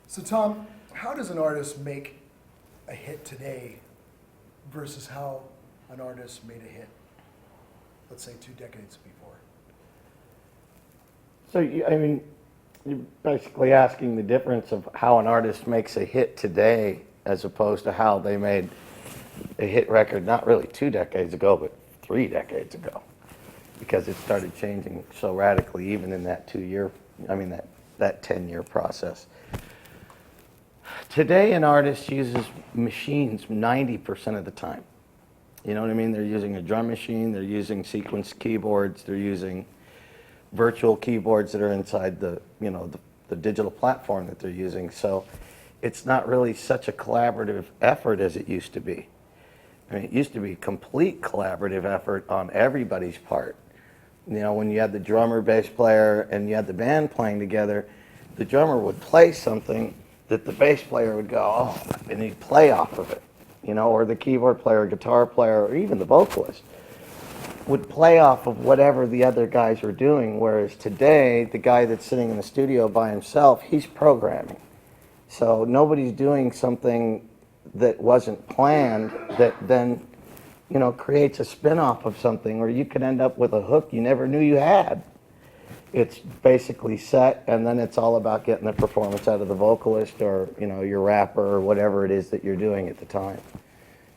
So Tom, how does an artist make a hit today versus how an artist made a hit, let's say 2 decades before? So, I mean, you're basically asking the difference of how an artist makes a hit today as opposed to how they made a hit record, not really 2 decades ago, but 3 decades ago. Because it started changing so radically even in that 2-year, I mean, that 10-year process. Today, an artist uses machines 90% of the time. You know what I mean? They're using a drum machine, they're using sequence keyboards, they're using virtual keyboards that are inside the, you know, the digital platform that they're using. So it's not really such a collaborative effort as it used to be. I mean, it used to be complete collaborative effort on everybody's part. You know, when you had the drummer, bass player, and you had the band playing together, the drummer would play something that the bass player would go, oh, and he'd play off of it, you know, or the keyboard player, guitar player, or even the vocalist would play off of whatever the other guys were doing, whereas today, the guy that's sitting in the studio by himself, he's programming. So nobody's doing something that wasn't planned that then, you know, creates a spin-off of something where you could end up with a hook you never knew you had. It's basically set, and then it's all about getting the performance out of the vocalist or, you know, your rapper or whatever it is that you're doing at the time.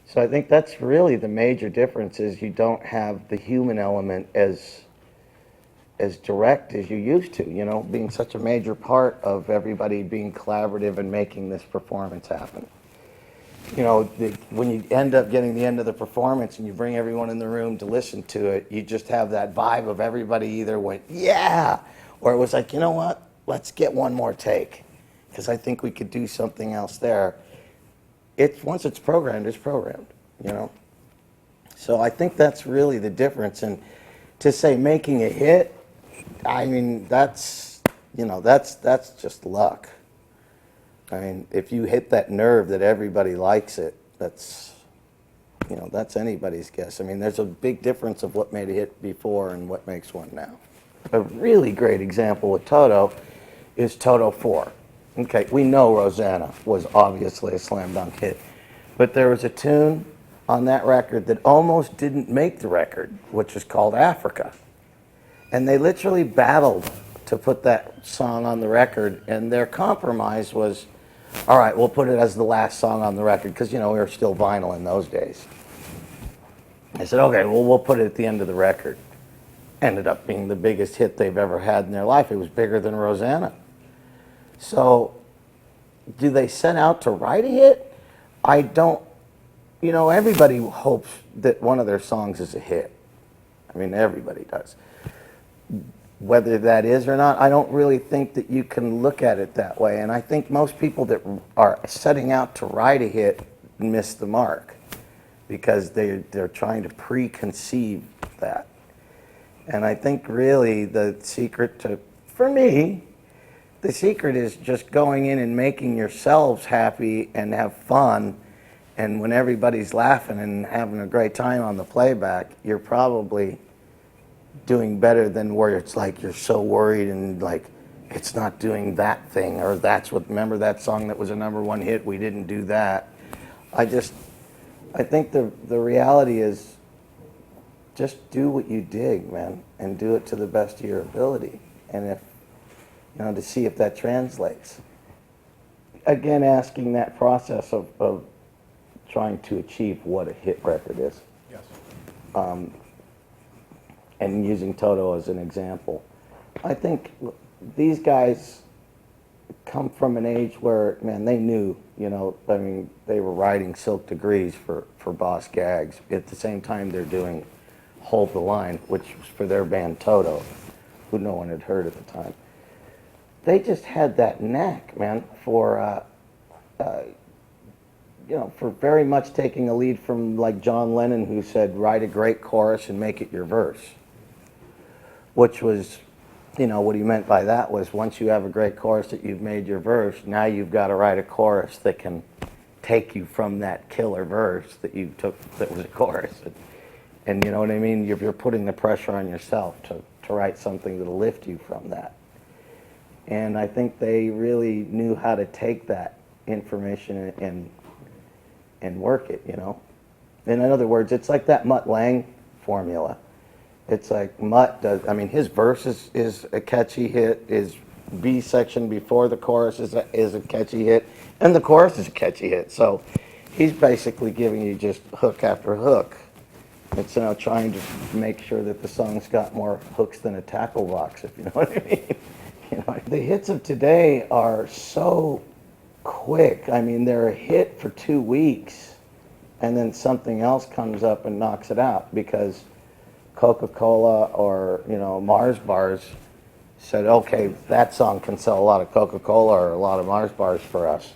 So I think that's really the major difference, is you don't have the human element as direct as you used to, you know, being such a major part of everybody being collaborative and making this performance happen. You know, when you end up getting the end of the performance and you bring everyone in the room to listen to it, you just have that vibe of everybody either went, yeah, or it was like, you know what, let's get one more take, because I think we could do something else there. Once it's programmed, you know. So I think that's really the difference. And to say making a hit, I mean, that's, you know, that's just luck. I mean, if you hit that nerve that everybody likes it, that's, you know, that's anybody's guess. I mean, there's a big difference of what made a hit before and what makes one now. A really great example with Toto is Toto 4. Okay, we know Rosanna was obviously a slam dunk hit, but there was a tune on that record that almost didn't make the record, which is called Africa. And they literally battled to put that song on the record, and their compromise was, all right, we'll put it as the last song on the record, because, you know, we were still vinyl in those days. I said, okay, well, we'll put it at the end of the record. Ended up being the biggest hit they've ever had in their life. It was bigger than Rosanna. So, do they set out to write a hit? I don't, you know, everybody hopes that one of their songs is a hit. I mean, everybody does. Whether that is or not, I don't really think that you can look at it that way. And I think most people that are setting out to write a hit miss the mark, because they're trying to preconceive that. And I think really the secret to, for me, the secret is just going in and making yourselves happy and have fun. And when everybody's laughing and having a great time on the playback, you're probably doing better than where it's like you're so worried and like it's not doing that thing, or that's what, remember that song that was a #1 hit, we didn't do that. I think the reality is just do what you dig, man, and do it to the best of your ability, and if, you know, to see if that translates. Again, asking that process of trying to achieve what a hit record is. Yes. And using Toto as an example. I think these guys come from an age where, man, they knew, you know, I mean, they were writing Silk Degrees for Boss Gags. At the same time, they're doing Hold the Line, which was for their band Toto, who no one had heard at the time. They just had that knack, man, for, you know, for very much taking a lead from like John Lennon, who said, write a great chorus and make it your verse. Which was, you know, what he meant by that was, once you have a great chorus that you've made your verse, now you've got to write a chorus that can take you from that killer verse that you took that was a chorus. And you know what I mean? You're putting the pressure on yourself to write something that'll lift you from that. And I think they really knew how to take that information and work it, you know. In other words, it's like that Mutt Lange formula. It's like Mutt does, I mean, his verse is a catchy hit, his B section before the chorus is a catchy hit, and the chorus is a catchy hit. So he's basically giving you just hook after hook. It's, you know, trying to make sure that the song's got more hooks than a tackle box, if you know what I mean. You know, the hits of today are so quick. I mean, they're a hit for 2 weeks, and then something else comes up and knocks it out because Coca-Cola or, you know, Mars bars said, okay, that song can sell a lot of Coca-Cola or a lot of Mars bars for us.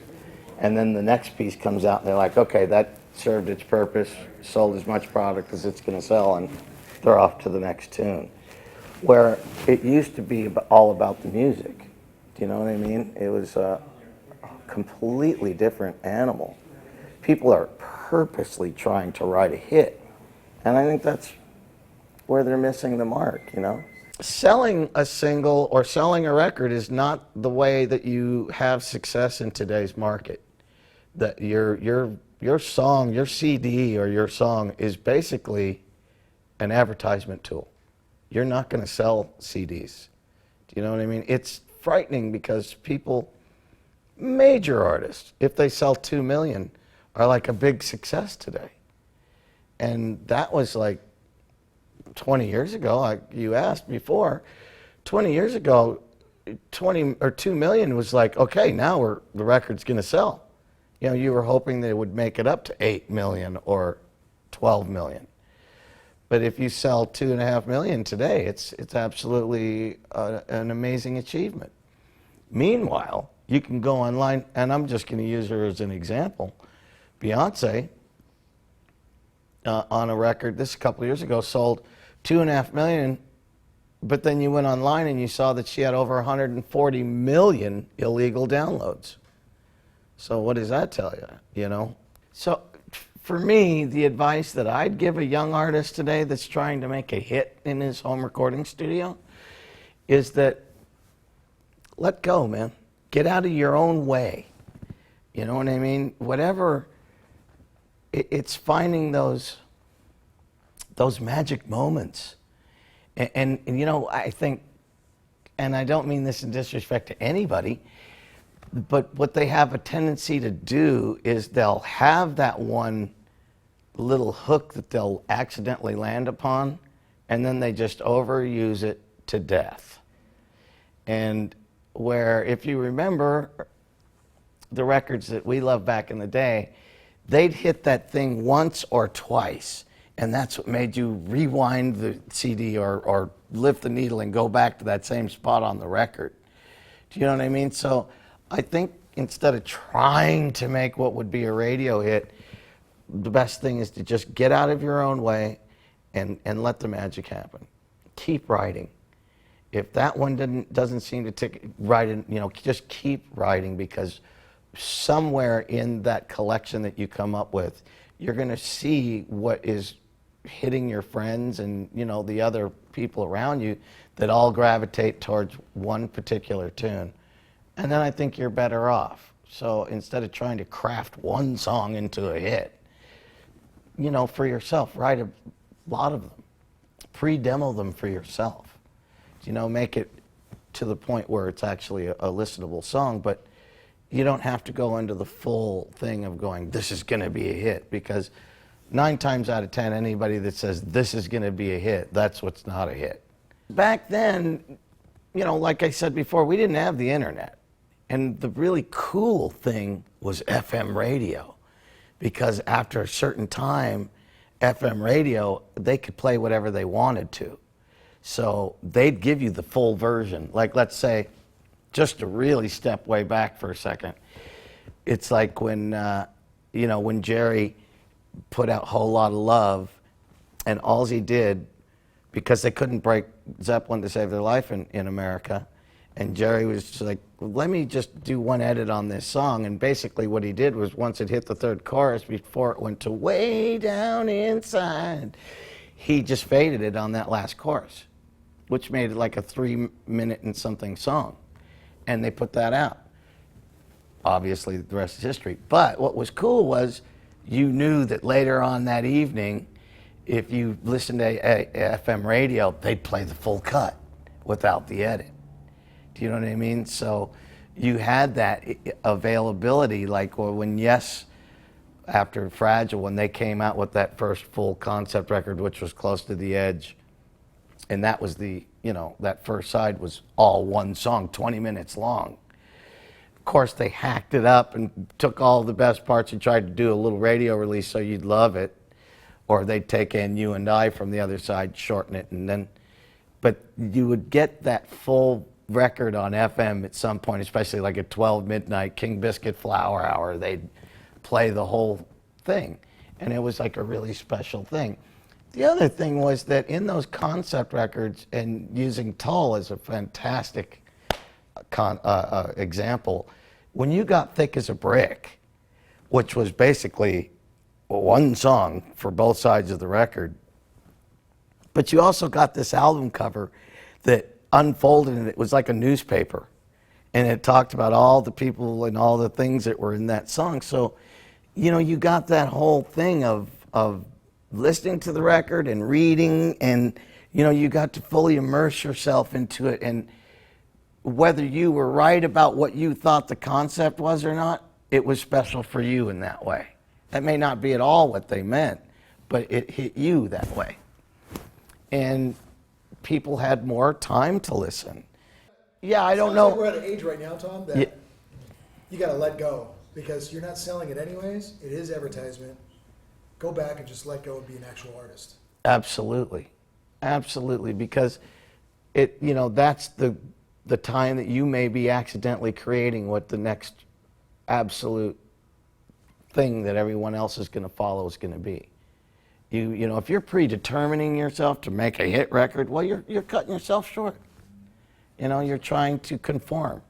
And then the next piece comes out and they're like, okay, that served its purpose, sold as much product as it's going to sell, and they're off to the next tune. Where it used to be all about the music. Do you know what I mean? It was a completely different animal. People are purposely trying to write a hit. And I think that's where they're missing the mark, you know? Selling a single or selling a record is not the way that you have success in today's market. That your song, your CD or your song is basically an advertisement tool. You're not going to sell CDs. Do you know what I mean? It's frightening because people, major artists, if they sell 2 million, are like a big success today. And that was like 20 years ago, like you asked before. 20 years ago, 20 or 2 million was like, okay, now the record's going to sell. You know, you were hoping that it would make it up to 8 million or 12 million. But if you sell 2.5 million today, it's absolutely an amazing achievement. Meanwhile, you can go online, and I'm just going to use her as an example. Beyonce, on a record, this a couple of years ago, sold 2.5 million, but then you went online and you saw that she had over 140 million illegal downloads. So what does that tell you, you know? So for me, the advice that I'd give a young artist today that's trying to make a hit in his home recording studio is that let go, man. Get out of your own way. You know what I mean? Whatever, it's finding those magic moments. And you know, I think, and I don't mean this in disrespect to anybody, but what they have a tendency to do is they'll have that one little hook that they'll accidentally land upon, and then they just overuse it to death. And where, if you remember the records that we loved back in the day, they'd hit that thing once or twice, and that's what made you rewind the CD or lift the needle and go back to that same spot on the record. Do you know what I mean? So I think instead of trying to make what would be a radio hit, the best thing is to just get out of your own way and let the magic happen. Keep writing. If that one doesn't seem to tick, write it, you know, just keep writing, because somewhere in that collection that you come up with, you're going to see what is hitting your friends and, you know, the other people around you that all gravitate towards one particular tune. And then I think you're better off. So instead of trying to craft one song into a hit, you know, for yourself, write a lot of them. Pre-demo them for yourself. You know, make it to the point where it's actually a listenable song, but you don't have to go into the full thing of going, this is going to be a hit, because 9 times out of 10, anybody that says this is going to be a hit, that's what's not a hit. Back then, you know, like I said before, we didn't have the internet. And the really cool thing was FM radio, because after a certain time, FM radio, they could play whatever they wanted to. So they'd give you the full version. Like, let's say, just to really step way back for a second, it's like when, you know, when Jerry put out Whole Lot of Love, and all he did, because they couldn't break Zeppelin to save their life in America, and Jerry was just like, let me just do one edit on this song. And basically what he did was, once it hit the third chorus, before it went to way down inside, he just faded it on that last chorus, which made it like a 3-minute and something song. and they put that out. Obviously, the rest is history. But what was cool was you knew that later on that evening, if you listened to FM radio, they'd play the full cut without the edit. Do you know what I mean? So you had that availability, like when Yes, after Fragile, when they came out with that first full concept record, which was Close to the Edge, and that was that first side was all one song, 20 minutes long. Of course, they hacked it up and took all the best parts and tried to do a little radio release so you'd love it. Or they'd take in You and I from the other side, shorten it, and then, but you would get that full record on FM at some point, especially like at 12 midnight, King Biscuit Flower Hour, they'd play the whole thing. And it was like a really special thing. The other thing was that in those concept records, and using Tull as a fantastic example, when you got Thick as a Brick, which was basically one song for both sides of the record, but you also got this album cover that unfolded, and it was like a newspaper, and it talked about all the people and all the things that were in that song. So, you got that whole thing of listening to the record and reading, and you got to fully immerse yourself into it. And whether you were right about what you thought the concept was or not, it was special for you in that way. That may not be at all what they meant, but it hit you that way. And people had more time to listen. Yeah, I don't know. Like we're at an age right now, Tom, that you got to let go, because you're not selling it anyways. It is advertisement. Go back and just let go and be an actual artist. Absolutely. Absolutely. Because that's the time that you may be accidentally creating what the next absolute thing that everyone else is going to follow is going to be. If you're predetermining yourself to make a hit record, well, you're cutting yourself short. You're trying to conform.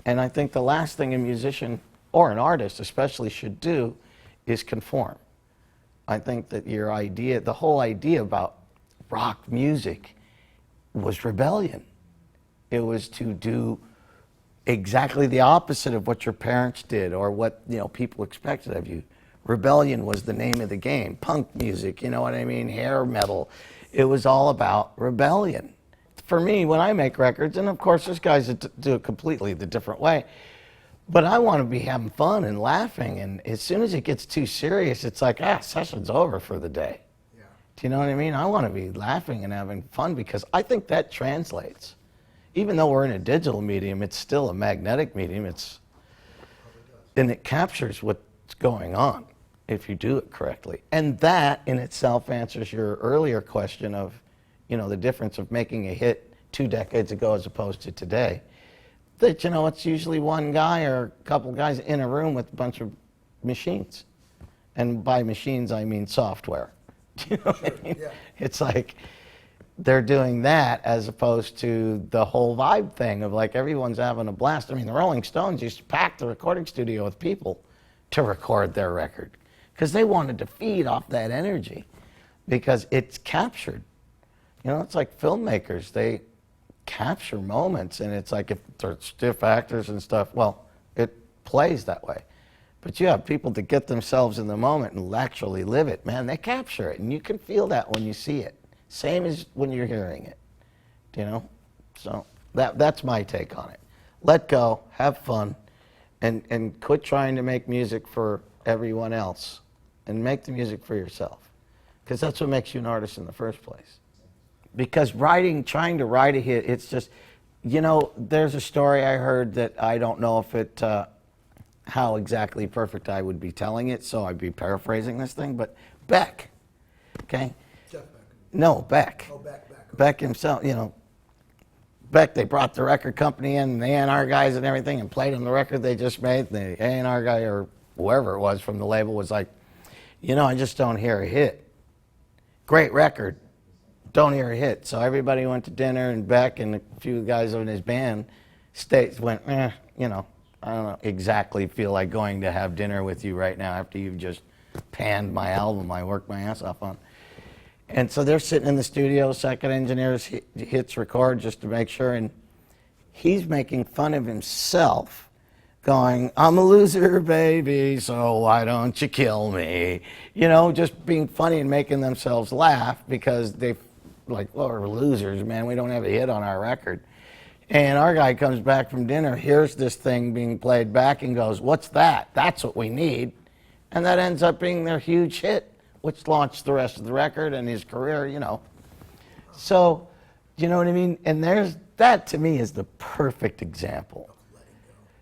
And I think the last thing a musician, or an artist especially, should do is conform. I think that the whole idea about rock music was rebellion. It was to do exactly the opposite of what your parents did or what people expected of you. Rebellion was the name of the game. Punk music, you know what I mean? Hair metal. It was all about rebellion. For me, when I make records, and of course there's guys that do it completely the different way, but I want to be having fun and laughing, and as soon as it gets too serious, it's like, session's over for the day. Yeah. Do you know what I mean? I want to be laughing and having fun, because I think that translates. Even though we're in a digital medium, it's still a magnetic medium. And it captures what's going on if you do it correctly. And that in itself answers your earlier question of, the difference of making a hit 2 decades ago as opposed to today. That, it's usually one guy or a couple guys in a room with a bunch of machines. And by machines, I mean software. Do you know what I mean? Yeah. It's like they're doing that as opposed to the whole vibe thing of like everyone's having a blast. I mean, the Rolling Stones used to pack the recording studio with people to record their record because they wanted to feed off that energy because it's captured. It's like filmmakers. They capture moments, and it's like if they're stiff actors and stuff, well, it plays that way. But you have people that get themselves in the moment and actually live it. Man, they capture it, and you can feel that when you see it. Same as when you're hearing it, So that's my take on it. Let go, have fun, and quit trying to make music for everyone else, and make the music for yourself, because that's what makes you an artist in the first place. Because trying to write a hit, it's just, there's a story I heard that I don't know if it, how exactly perfect I would be telling it, so I'd be paraphrasing this thing, but Beck, okay? Jeff Beck. No, Beck. Oh, Beck. Beck himself, Beck, they brought the record company in, the A&R guys and everything, and played on the record they just made. The A&R guy, or whoever it was from the label, was like, I just don't hear a hit. Great record. Don't hear a hit. So everybody went to dinner, and Beck and a few guys in his band went, I don't exactly feel like going to have dinner with you right now after you've just panned my album I worked my ass off on. And so they're sitting in the studio, second engineers hits record just to make sure, and he's making fun of himself, going, I'm a loser, baby, so why don't you kill me? You know, just being funny and making themselves laugh because they like, well, we're losers, man. We don't have a hit on our record. And our guy comes back from dinner, hears this thing being played back and goes, what's that? That's what we need. And that ends up being their huge hit, which launched the rest of the record and his career, you know. So, you know what I mean? And that to me is the perfect example.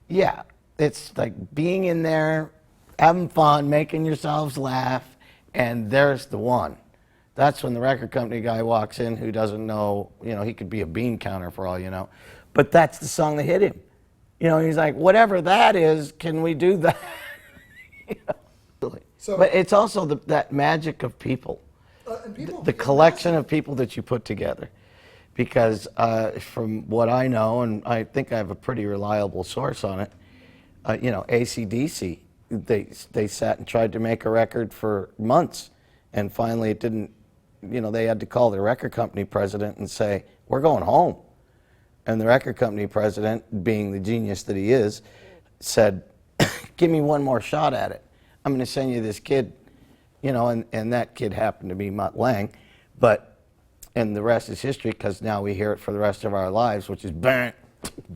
Yeah, it's like being in there, having fun, making yourselves laugh, and there's the one. That's when the record company guy walks in who doesn't know, you know, he could be a bean counter for all you know. But that's the song that hit him. You know, he's like, whatever that is, can we do that? You know? So, but it's also that magic of people. And people, The collection of people that you put together. Because from what I know, and I think I have a pretty reliable source on it, you know, AC/DC, they sat and tried to make a record for months, and finally it didn't, you know, they had to call the record company president and say, we're going home. And the record company president, being the genius that he is, said, give me one more shot at it. I'm going to send you this kid, you know, and that kid happened to be Mutt Lange, and the rest is history because now we hear it for the rest of our lives, which is bang,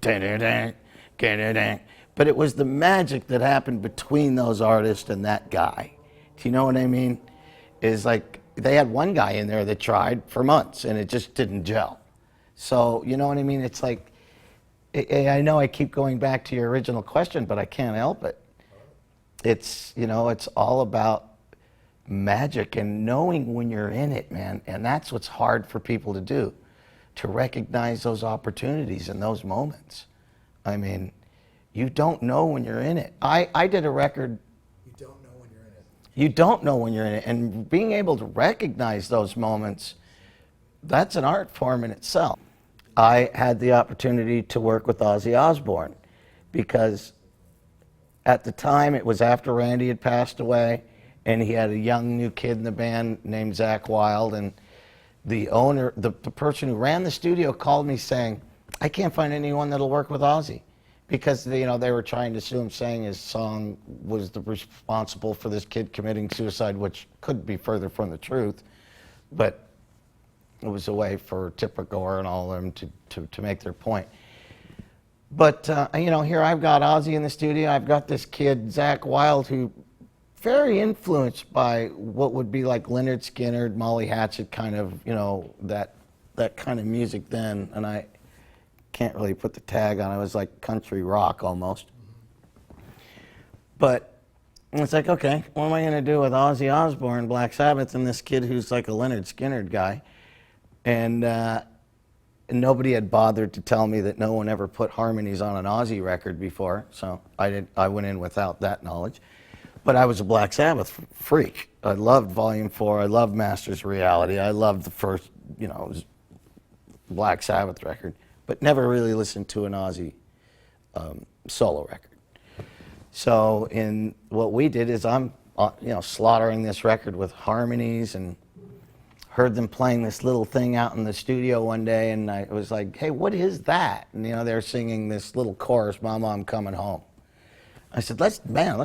da-da-da, da-da-da. But it was the magic that happened between those artists and that guy. Do you know what I mean? Is like they had one guy in there that tried for months and it just didn't gel. So, you know what I mean? It's like, I know I keep going back to your original question, but I can't help it. It's, you know, it's all about magic and knowing when you're in it, man. And that's what's hard for people to do, to recognize those opportunities and those moments. I mean, you don't know when you're in it. I did a record. you don't know when you're in it. You don't know when you're in it. And being able to recognize those moments, that's an art form in itself. I had the opportunity to work with Ozzy Osbourne because at the time it was after Randy had passed away and he had a young new kid in the band named Zakk Wylde, and the owner, the person who ran the studio called me saying, I can't find anyone that'll work with Ozzy because you know, they were trying to sue him saying his song was responsible for this kid committing suicide, which couldn't be further from the truth, but it was a way for Tipper Gore and all of them to make their point. But, you know, here I've got Ozzy in the studio. I've got this kid, Zakk Wylde, who very influenced by what would be like Lynyrd Skynyrd, Molly Hatchet kind of, you know, that kind of music then. And I can't really put the tag on it. It was like country rock almost. But it's like, okay, what am I going to do with Ozzy Osbourne, Black Sabbath, and this kid who's like a Lynyrd Skynyrd guy? And nobody had bothered to tell me that no one ever put harmonies on an Ozzy record before, so I went in without that knowledge. But I was a Black Sabbath freak. I loved Volume 4, I loved Masters of Reality, I loved the first, you know, Black Sabbath record, but never really listened to an Ozzy solo record. So what we did is I'm you know, slaughtering this record with harmonies, and heard them playing this little thing out in the studio one day, and I was like, hey, what is that? And you know, they're singing this little chorus, Mama, I'm Coming Home. I said, let's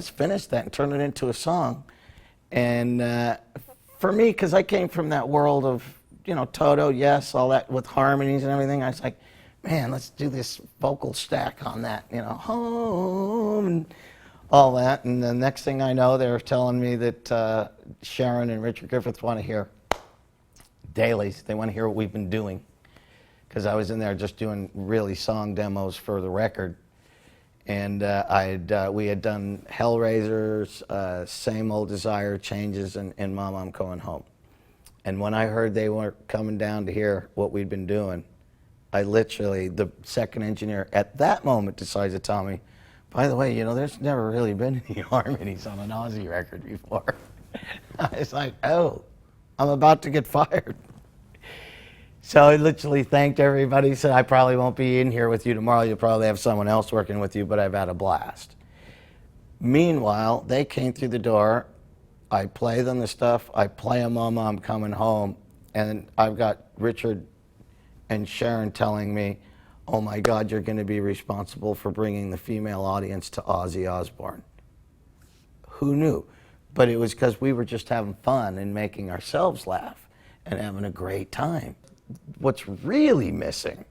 finish that and turn it into a song. And for me, because I came from that world of, you know, Toto, yes, all that with harmonies and everything, I was like, man, let's do this vocal stack on that, you know, home, and all that. And the next thing I know, they're telling me that Sharon and Richard Griffith want to hear dailies. They want to hear what we've been doing, because I was in there just doing really song demos for the record, and we had done Hellraisers, Same Old Desire, Changes, and Mama, I'm Coming Home. And when I heard they were coming down to hear what we'd been doing, I literally, the second engineer at that moment decided to tell me, by the way, you know, there's never really been any harmonies on an Ozzy record before. I was like, oh, I'm about to get fired. So I literally thanked everybody, said, I probably won't be in here with you tomorrow. You'll probably have someone else working with you, but I've had a blast. Meanwhile, they came through the door. I play them the stuff. I play them, Mama, I'm Coming Home. And I've got Richard and Sharon telling me, oh my God, you're going to be responsible for bringing the female audience to Ozzy Osbourne. Who knew? But it was because we were just having fun and making ourselves laugh and having a great time. What's really missing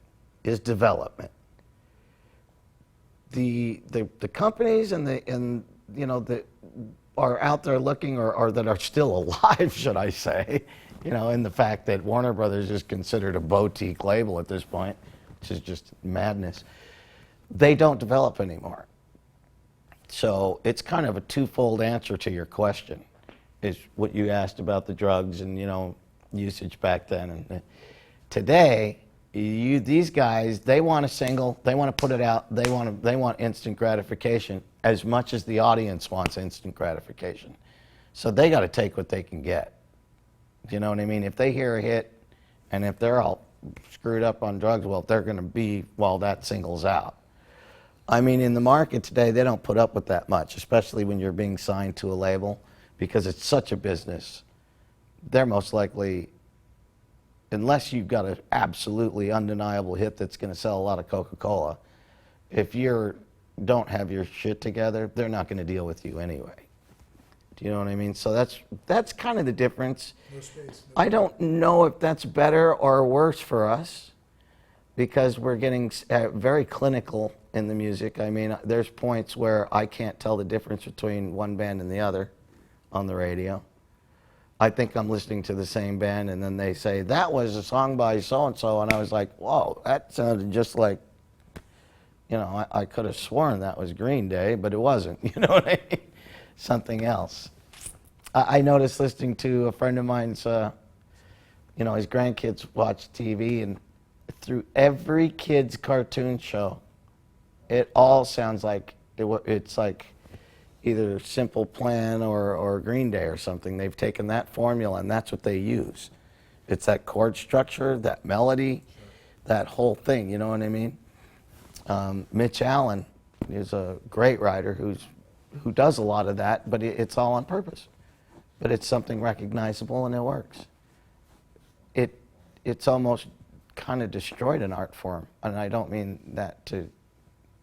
is development. The companies and you know that are out there looking or that are still alive, should I say, you know, in the fact that Warner Brothers is considered a boutique label at this point, which is just madness. They don't develop anymore. So it's kind of a twofold answer to your question, is what you asked about the drugs and, you know, usage back then. And today, these guys, they want a single, they want to put it out, they want instant gratification as much as the audience wants instant gratification. So they got to take what they can get. You know what I mean? If they hear a hit, and if they're all screwed up on drugs, well, they're going to be while that single's out. I mean, in the market today, they don't put up with that much, especially when you're being signed to a label, because it's such a business. They're most likely, unless you've got an absolutely undeniable hit that's going to sell a lot of Coca-Cola, if you don't have your shit together, they're not going to deal with you anyway. Do you know what I mean? So that's kind of the difference. No space. I don't know if that's better or worse for us, because we're getting very clinical in the music. I mean, there's points where I can't tell the difference between one band and the other on the radio. I think I'm listening to the same band, and then they say, that was a song by so-and-so, and I was like, whoa, that sounded just like, you know, I could have sworn that was Green Day, but it wasn't, you know what I mean? Something else. I noticed listening to a friend of mine's, you know, his grandkids watch TV, and through every kid's cartoon show, it all sounds like it's like either Simple Plan or Green Day or something. They've taken that formula and that's what they use. It's that chord structure, that melody, that whole thing, you know what I mean? Mitch Allen is a great writer who does a lot of that, but it's all on purpose. But it's something recognizable and it works. It's almost kind of destroyed an art form, and I don't mean that to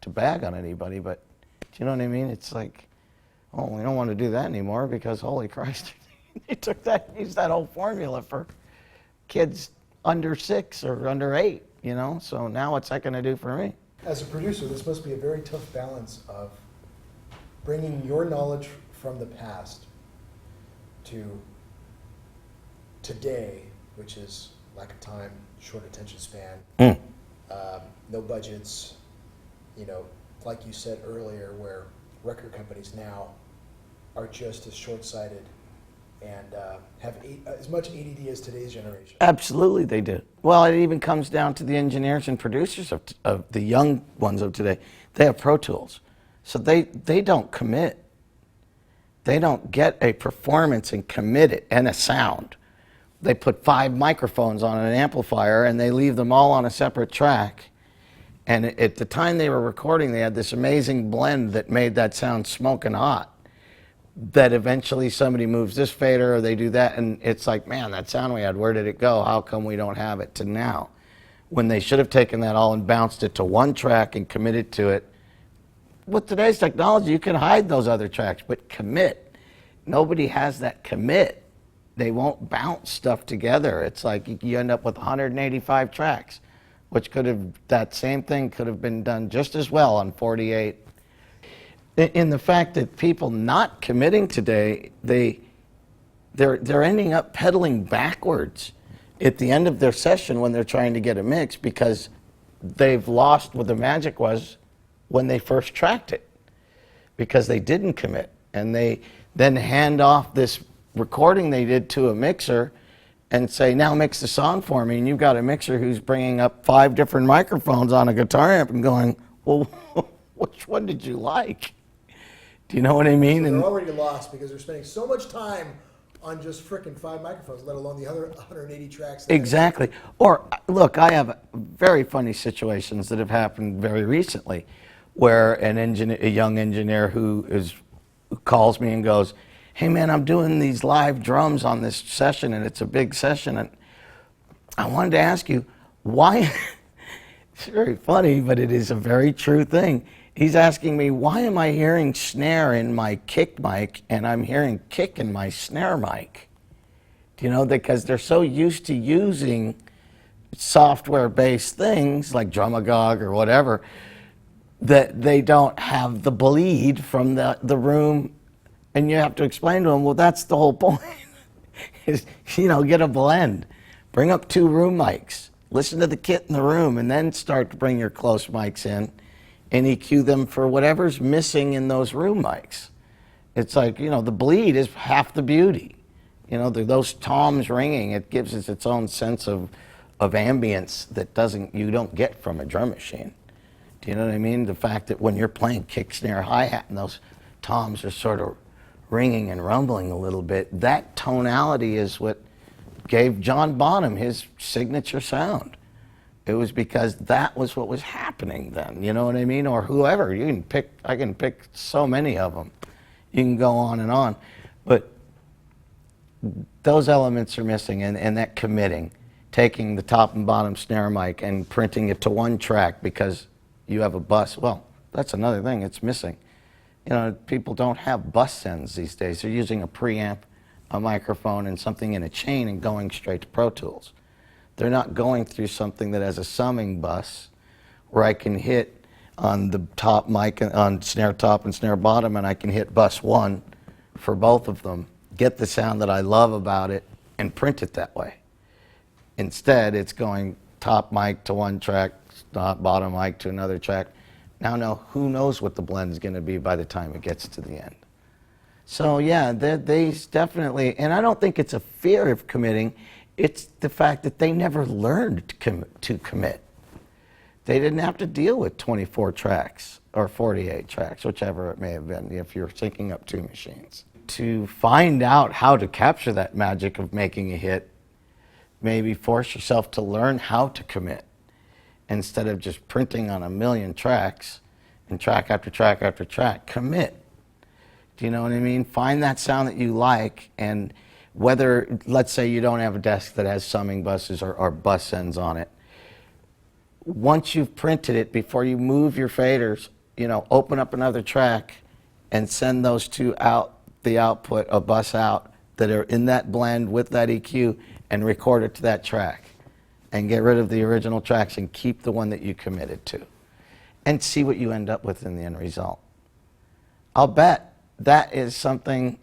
bag on anybody, but do you know what I mean? It's like, oh, we don't want to do that anymore because, holy Christ, they took that, used that whole formula for kids under 6 or under 8, you know? So now what's that going to do for me? As a producer, this must be a very tough balance of bringing your knowledge from the past to today, which is lack of time, short attention span, no budgets, you know, like you said earlier, where record companies now are just as short-sighted and have as much ADD as today's generation. Absolutely they do. Well, it even comes down to the engineers and producers of the young ones of today. They have Pro Tools. So they don't commit. They don't get a performance and commit it and a sound. They put 5 microphones on an amplifier and they leave them all on a separate track. And at the time they were recording, they had this amazing blend that made that sound smoking hot. That eventually somebody moves this fader or they do that, and it's like, man, that sound we had, where did it go? How come we don't have it? To now, when they should have taken that all and bounced it to one track and committed to it. With today's technology, you can hide those other tracks, but commit. Nobody has that commit. They won't bounce stuff together. It's like you end up with 185 tracks, which could have, that same thing could have been done just as well on 48. In the fact that people not committing today, they're ending up pedaling backwards at the end of their session when they're trying to get a mix, because they've lost what the magic was when they first tracked it, because they didn't commit. And they then hand off this recording they did to a mixer and say, now mix the song for me. And you've got a mixer who's bringing up 5 different microphones on a guitar amp and going, well, which one did you like? Do you know what I mean? So they're already lost because they're spending so much time on just frickin' 5 microphones, let alone the other 180 tracks. Exactly. Or, look, I have very funny situations that have happened very recently where a young engineer who calls me and goes, hey man, I'm doing these live drums on this session and it's a big session, and I wanted to ask you, why It's very funny, but it is a very true thing. He's asking me, why am I hearing snare in my kick mic and I'm hearing kick in my snare mic? You know, because they're so used to using software-based things like Drumagog or whatever that they don't have the bleed from the room. And you have to explain to them, well, that's the whole point. Is, you know, get a blend. Bring up 2 room mics. Listen to the kit in the room and then start to bring your close mics in and EQ them for whatever's missing in those room mics. It's like, you know, the bleed is half the beauty. You know, those toms ringing, it gives us its own sense of ambience that you don't get from a drum machine. Do you know what I mean? The fact that when you're playing kick, snare, hi-hat and those toms are sort of ringing and rumbling a little bit, that tonality is what gave John Bonham his signature sound. It was because that was what was happening then, you know what I mean? Or whoever, I can pick so many of them. You can go on and on. But those elements are missing, and that committing, taking the top and bottom snare mic and printing it to one track because you have a bus. Well, that's another thing it's missing. You know, people don't have bus sends these days. They're using a preamp, a microphone, and something in a chain and going straight to Pro Tools. They're not going through something that has a summing bus where I can hit on the top mic, on snare top and snare bottom, and I can hit bus 1 for both of them, get the sound that I love about it, and print it that way. Instead, it's going top mic to one track, bottom mic to another track. Now, who knows what the blend's going to be by the time it gets to the end. So yeah, they definitely, and I don't think it's a fear of committing, it's the fact that they never learned to commit. They didn't have to deal with 24 tracks or 48 tracks, whichever it may have been, if you're syncing up 2 machines. To find out how to capture that magic of making a hit, maybe force yourself to learn how to commit instead of just printing on a million tracks and track after track after track. Commit. Do you know what I mean? Find that sound that you like, and whether, let's say you don't have a desk that has summing buses or bus sends on it, once you've printed it, before you move your faders, you know, open up another track and send those 2 out, the output, a bus out, that are in that blend with that EQ, and record it to that track. And get rid of the original tracks and keep the one that you committed to. And see what you end up with in the end result. I'll bet that is something,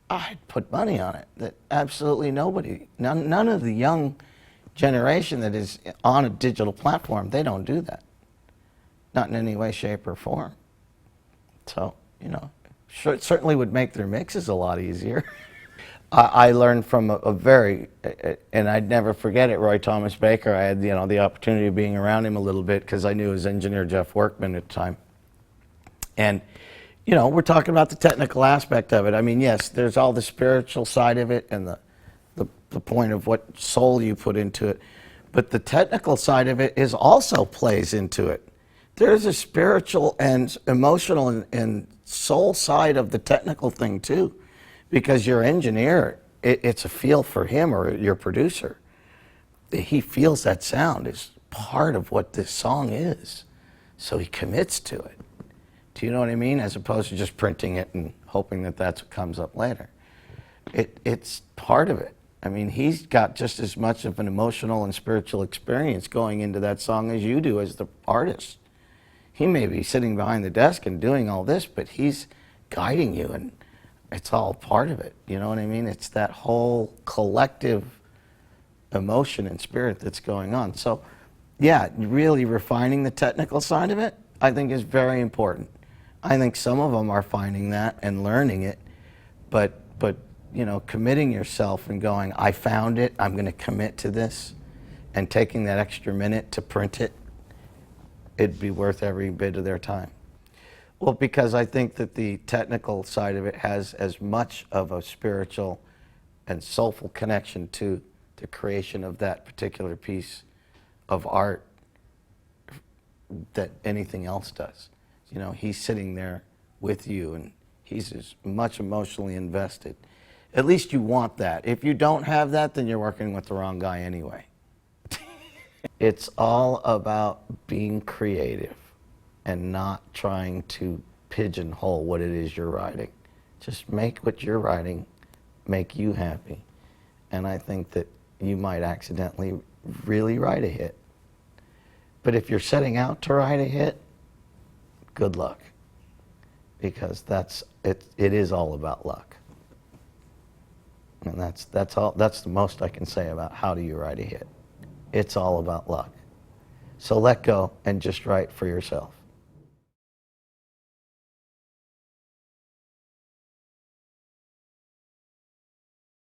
I'd put money on it, that absolutely nobody, none of the young generation that is on a digital platform, they don't do that. Not in any way, shape, or form. So, you know, sure, it certainly would make their mixes a lot easier. I learned from a very, and I'd never forget it, Roy Thomas Baker. I had, you know, the opportunity of being around him a little bit because I knew his engineer, Jeff Workman, at the time. And, you know, we're talking about the technical aspect of it. I mean, yes, there's all the spiritual side of it and the point of what soul you put into it. But the technical side of it also plays into it. There's a spiritual and emotional and soul side of the technical thing too. Because your engineer, it's a feel for him, or your producer. He feels that sound is part of what this song is. So he commits to it. Do you know what I mean? As opposed to just printing it and hoping that that's what comes up later. It's part of it. I mean, he's got just as much of an emotional and spiritual experience going into that song as you do as the artist. He may be sitting behind the desk and doing all this, but he's guiding you, and it's all part of it, you know what I mean? It's that whole collective emotion and spirit that's going on. So, yeah, really refining the technical side of it, I think, is very important. I think some of them are finding that and learning it, but you know, committing yourself and going, I found it, I'm going to commit to this, and taking that extra minute to print it, it'd be worth every bit of their time. Well, because I think that the technical side of it has as much of a spiritual and soulful connection to the creation of that particular piece of art that anything else does. You know, he's sitting there with you and he's as much emotionally invested. At least you want that. If you don't have that, then you're working with the wrong guy anyway. It's all about being creative and not trying to pigeonhole what it is you're writing. Just make what you're writing make you happy. And I think that you might accidentally really write a hit. But if you're setting out to write a hit, good luck. Because it is all about luck. And that's the most I can say about how do you write a hit. It's all about luck. So let go and just write for yourself.